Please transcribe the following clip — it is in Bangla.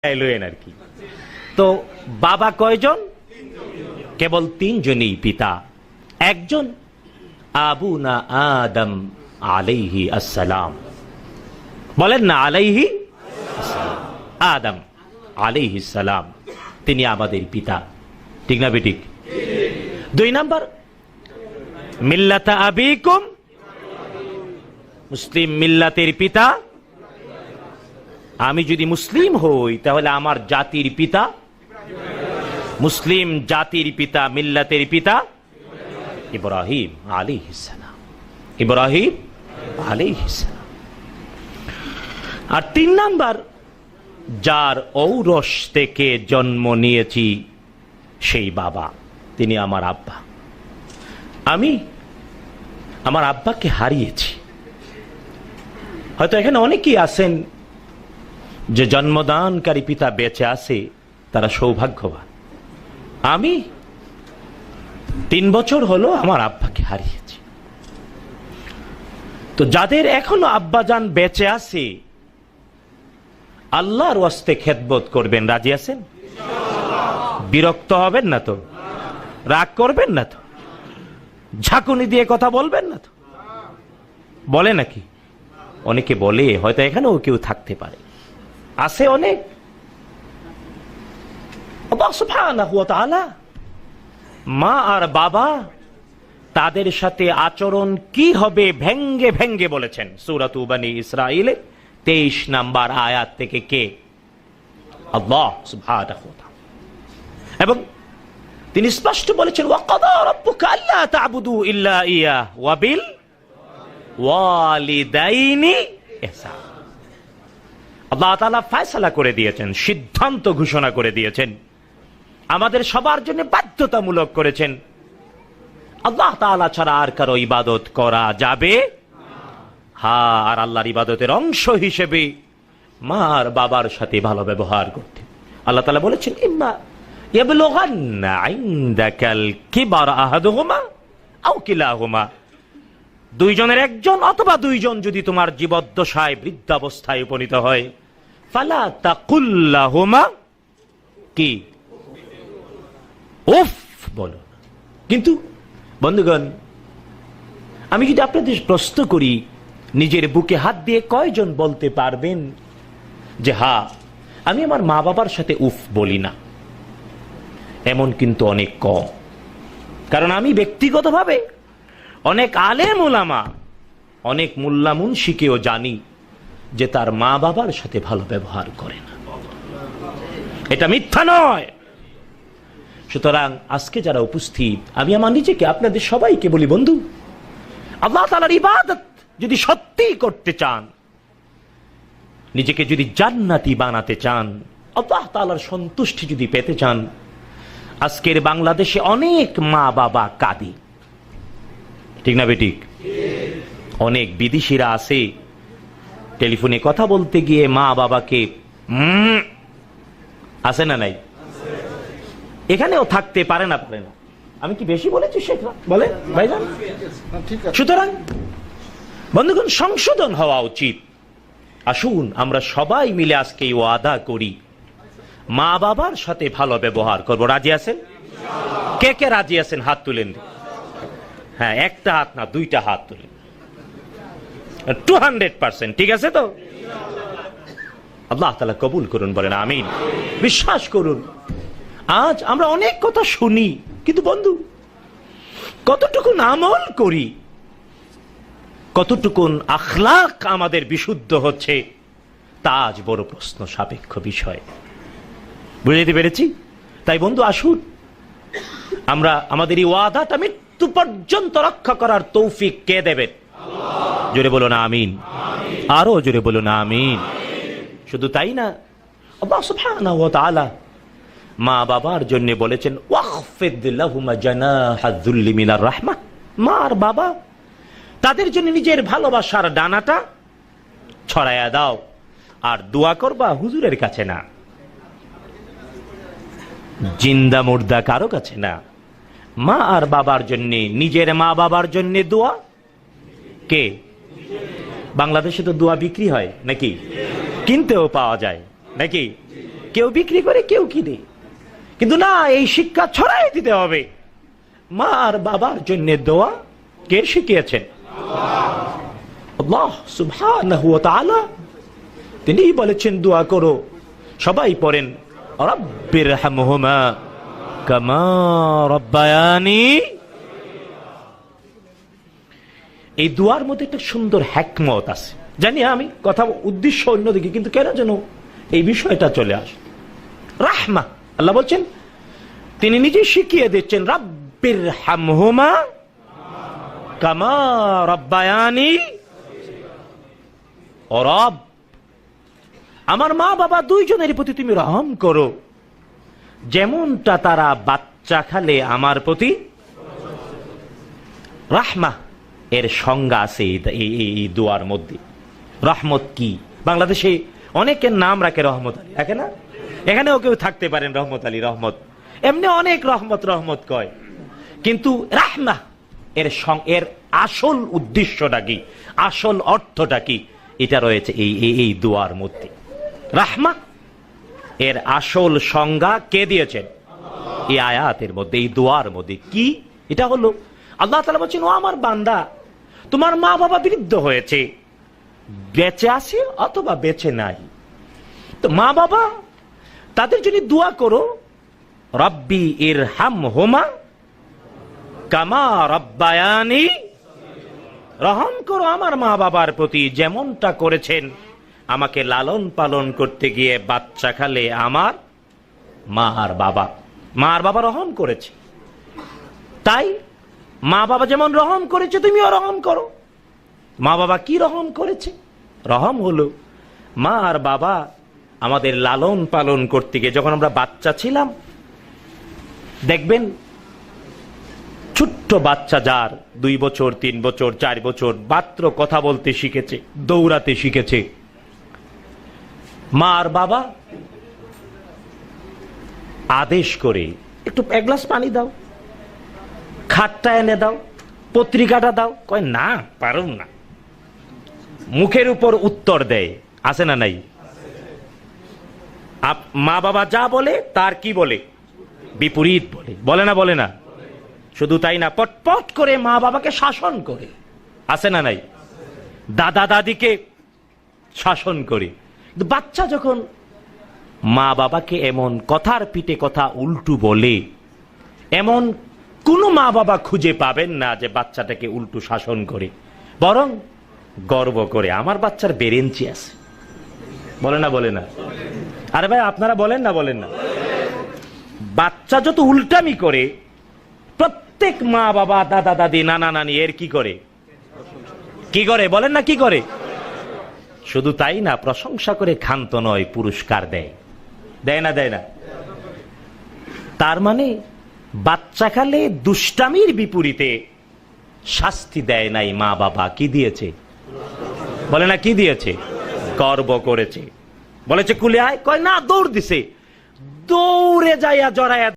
এলেন আর কি। তো বাবা কয়জন? কেবল তিনজনই পিতা। একজন আবুনা আদম আলাইহি আসসালাম, বলেন না আলাইহি আসসালাম, আদম আলাইহি সালাম, তিনি আমাদের পিতা, ঠিক না বেঠিক? দুই নাম্বার মিল্লাতা আবিকুম, মুসলিম মিল্লাতের পিতা। আমি যদি মুসলিম হই তাহলে আমার জাতির পিতা, মুসলিম জাতির পিতা, মিল্লাতের পিতা ইব্রাহিম আলাইহিস সালাম, ইব্রাহিম আলাইহিস সালাম। আর তিন নাম্বার, যার ঔরস থেকে জন্ম নিয়েছি সেই বাবা, তিনি আমার আব্বা। আমি আমার আব্বাকে হারিয়েছি। হয়তো এখানে অনেকেই আছেন যে জন্মদানকারী পিতা বেঁচে আছে, তারা সৌভাগ্যবান। আমি 3 বছর হলো আমার আব্বাকে হারিয়েছি। তো যাদের এখনো আব্বাজান বেঁচে আছে, আল্লাহর ওয়াস্তে খেদমত করবেন, রাজি আছেন? বিরক্ত হবেন না তো? রাগ করবেন না তো? ঝাঁকুনি দিয়ে কথা বলবেন না তো? বলে নাকি? অনেকে বলে, হয়তো এখানেও কেউ থাকতে পারে, আছে অনেক। আল্লাহ সুবহানাহু ওয়া তাআলা মা আর বাবা তাদের সাথে আচরণ কি হবে ভেঙ্গে ভেঙ্গে বলেছেন সূরাতু বনী ইসরাঈলে 23 নম্বর আয়াত থেকে। কে? আল্লাহ সুবহানাহু ওয়া তাআলা। এবং তিনি স্পষ্ট বলেছেন, ওয়া কাদা রাব্বুকা আল্লা তা'বুদু ইল্লা ইয়াহ ওয়া বিল ওয়ালিদাইনি ইহসান। আল্লাহ তাআলা ফয়সালা করে দিয়েছেন, সিদ্ধান্ত ঘোষণা করে দিয়েছেন, আমাদের সবার জন্য বাধ্যতামূলক করেছেন, আল্লাহ তাআলা ছাড়া আর কারো ইবাদত করা যাবে হ্যাঁ। আর আল্লাহর ইবাদতের অংশ হিসেবে মা আর বাবার সাথে ভালো ব্যবহার করতে। আল্লাহ তাআলা বলেছেন, ইম্মা ইয়াবলুগান্না ইনদাকাল কিবারা আহাদুহুমা আও কিলাহুমা, দুইজনের একজন অথবা দুইজন যদি তোমার জীবদ্দশায় বৃদ্ধাবস্থায় উপনীত হয়, ফালা তাকুল লাহুমা কি উফ বলো। কিন্তু বন্ধুগণ, আমি যদি আপনাদের প্রশ্ন করি, নিজের বুকে হাত দিয়ে কয়জন বলতে পারবেন যে হ্যাঁ, আমি আমার মা বাবার সাথে উফ বলি না? এমন কিন্তু অনেক কম। কারণ আমি ব্যক্তিগতভাবে অনেক আলেম ওলামা, অনেক মোল্লা মুন্সিকেও জানি যে তার মা বাবার সাথে ভালো ব্যবহার করে না। এটা মিথ্যা নয়। সুতরাং আজকে যারা উপস্থিত, আমি আমার নিজেকে, আপনাদের সবাইকে বলি, বন্ধু, আল্লাহ তাআলার ইবাদত যদি সত্যি করতে চান, নিজেকে যদি জান্নাতি বানাতে চান, আল্লাহ তাআলার সন্তুষ্টি যদি পেতে চান, আজকের বাংলাদেশে অনেক মা বাবা কাঁদে, ঠিক না বেঠিক? অনেক বিদেশিরা আছে, টেলিফোনে কথা বলতে গিয়ে মা বাবাকে আছে না নাই? এখানেও থাকতে পারে না, পারে না। আমি কি বেশি বলেছি শেখরা? বলে ভাইজান। সুতরাং বন্ধুগণ, সংশোধন হওয়া উচিত। আসুন আমরা সবাই মিলে আজকে এই ওয়াদা করি, মা বাবার সাথে ভালো ব্যবহার করব। রাজি আছেন? কে কে রাজি আছেন? হাত তুলেন। হ্যাঁ, একটা হাত না, 2টা হাত তুলেন। 200%। ঠিক আছে তো? আল্লাহ তাআলা কবুল করুন, বলেন আমিন। বিশ্বাস করুন, আজ আমরা অনেক কথা শুনি, কিন্তু বন্ধু, কতটুকুন আমল করি, কতটুকুন আখলাক আমাদের বিশুদ্ধ হচ্ছে, তা আজ বড় প্রশ্ন সাপেক্ষ বিষয়। বুঝতে পেরেছি? তাই বন্ধু, আসুন আমরা আমাদের এই ওয়াদাটা মৃত্যু পর্যন্ত রক্ষা করার তৌফিক কে দেবেন? জোরে বলো না আমিন। আরো জোরে বলো না আমিন। শুধু তাই না, আল্লাহ সুবহানাহু ওয়া তাআলা মা বাবার জন্য বলেছেন, ওয়াখফিদ লাহুমা জানাহায যুল্লি মিনার রাহমাহ। মা আর বাবা, তাদের জন্য নিজের ভালোবাসার ডানাটা ছড়ায়া দাও, আর দোয়া করবা হুজুরের কাছে না, জিন্দা মুর্দা কারো কাছে না। মা আর বাবার জন্য, নিজের মা বাবার জন্য দোয়া। কে? বাংলাদেশে তো দোয়া বিক্রি হয় নাকি? কিনতেও পাওয়া যায় নাকি? কেউ বিক্রি করে, কেউ কিনে। কিন্তু না, এই শিক্ষা ছড়াই দিতে হবে। মা আর বাবার জন্য দোয়া কে শিখিয়েছেন? আল্লাহ সুবহানাহু ওয়া তাআলা। তিনি বলেছেন দোয়া করো। সবাই পড়েন, রাব্বিরহামহুমা কামা রাব্বায়ানি। এই দোয়ার মধ্যে একটা সুন্দর হিকমত আছে। জানি আমি কথা উদ্দেশ্য অন্যদিকে, কিন্তু কেন যেন এই বিষয়টা চলে আসে। রাহমা, আল্লাহ বলছেন, তিনি নিজে শিখিয়ে দিচ্ছেন, রাব্বিরহামহুমা কামা রাব্বায়ানি। ও রব, আমার মা বাবা দুইজনের প্রতি তুমি রহম করো, যেমনটা তারা বাচ্চা খালে আমার প্রতি। রাহমা এর সংজ্ঞা আছে এই দোয়ার মধ্যে। রহমত কি? বাংলাদেশে অনেকের নাম রাখে রহমত আলী, রাখে না? এখানেও কেউ থাকতে পারেন রহমত আলী, রহমত, এমনি অনেক রহমত রহমত কয়। কিন্তু রাহমা এর আসল উদ্দেশ্যটা কি, আসল অর্থটা কি, এটা রয়েছে এই দোয়ার মধ্যে। রাহমা এর আসল সংজ্ঞা কে দিয়েছেন? এই আয়াতের মধ্যে, এই দোয়ার মধ্যে। কি এটা হলো? আল্লাহ তাআলা বলছেন, ও আমার বান্দা, তোমার মা বাবা বৃদ্ধ হয়েছে, বেঁচে আছে অথবা বেঁচে নাই, তো মা বাবা তাদের জন্য দোয়া করো, রব্বি ইরহামহুমা কামা রাব্বায়ানি। রহম করো আমার মা বাবার প্রতি, যেমনটা করেছেন আমাকে লালন পালন করতে গিয়ে বাচ্চা খালে আমার মা আর বাবা। মা আর বাবা রহম করেছে, তাই মা বাবা যেমন রহম করেছে তুমিও রহম করো। মা বাবা কি রহম করেছে? রহম হলো মা আর বাবা আমাদের লালন পালন করতে গিয়ে, যখন আমরা বাচ্চা ছিলাম, দেখবেন ছোট্ট বাচ্চা যার 2 বছর 3 বছর 4 বছর, মাত্র কথা বলতে শিখেছে, দৌড়াতে শিখেছে, মা আর বাবা আদেশ করে, একটু এক গ্লাস পানি দাও, খাটটা এনে দাও, পত্রিকাটা দাও, কয় না পারুম না, মুখের উপর উত্তর দেয়। আছে না নাই? মা বাবা যা বলে তার কি বলে? বিপরীত বলে। বলে না? বলে না? শুধু তাই না, পটপট করে মা বাবাকে শাসন করে। আছে না নাই? দাদা দাদিকে শাসন করে। কিন্তু বাচ্চা যখন মা বাবাকে এমন কথার পিঠে কথা উল্টু বলে, এমন কোন মা বাবা খুঁজে পাবেন না যে বাচ্চাটাকে উল্টু শাসন করে, বরং গর্ব করে আমার বাচ্চার বেরেঞ্চি আছে। বলে না? বলে না? আরে ভাই আপনারা বলেন না? বলেন না? বাচ্চা যত উল্টামি করে, প্রত্যেক মা বাবা দাদা দাদি নানা নানি এর কি করে? কি করে? বলেন না? কি করে? শুধু তাই না, প্রশংসা করে ক্ষান্ত নয়, পুরস্কার দেয়। দেয় না? দেয় না? তার মানে বাচ্চা কালে দুষ্টামির বিপরীতে শাস্তি দেয় নাই মা বাবা, কি দিয়েছে? বলে না? কি দিয়েছে? গর্ব করেছে। বলেছে কুলে আয়, কয় না, দৌড় দিছে, দৌড়ে যাইয়া জড়াইয়া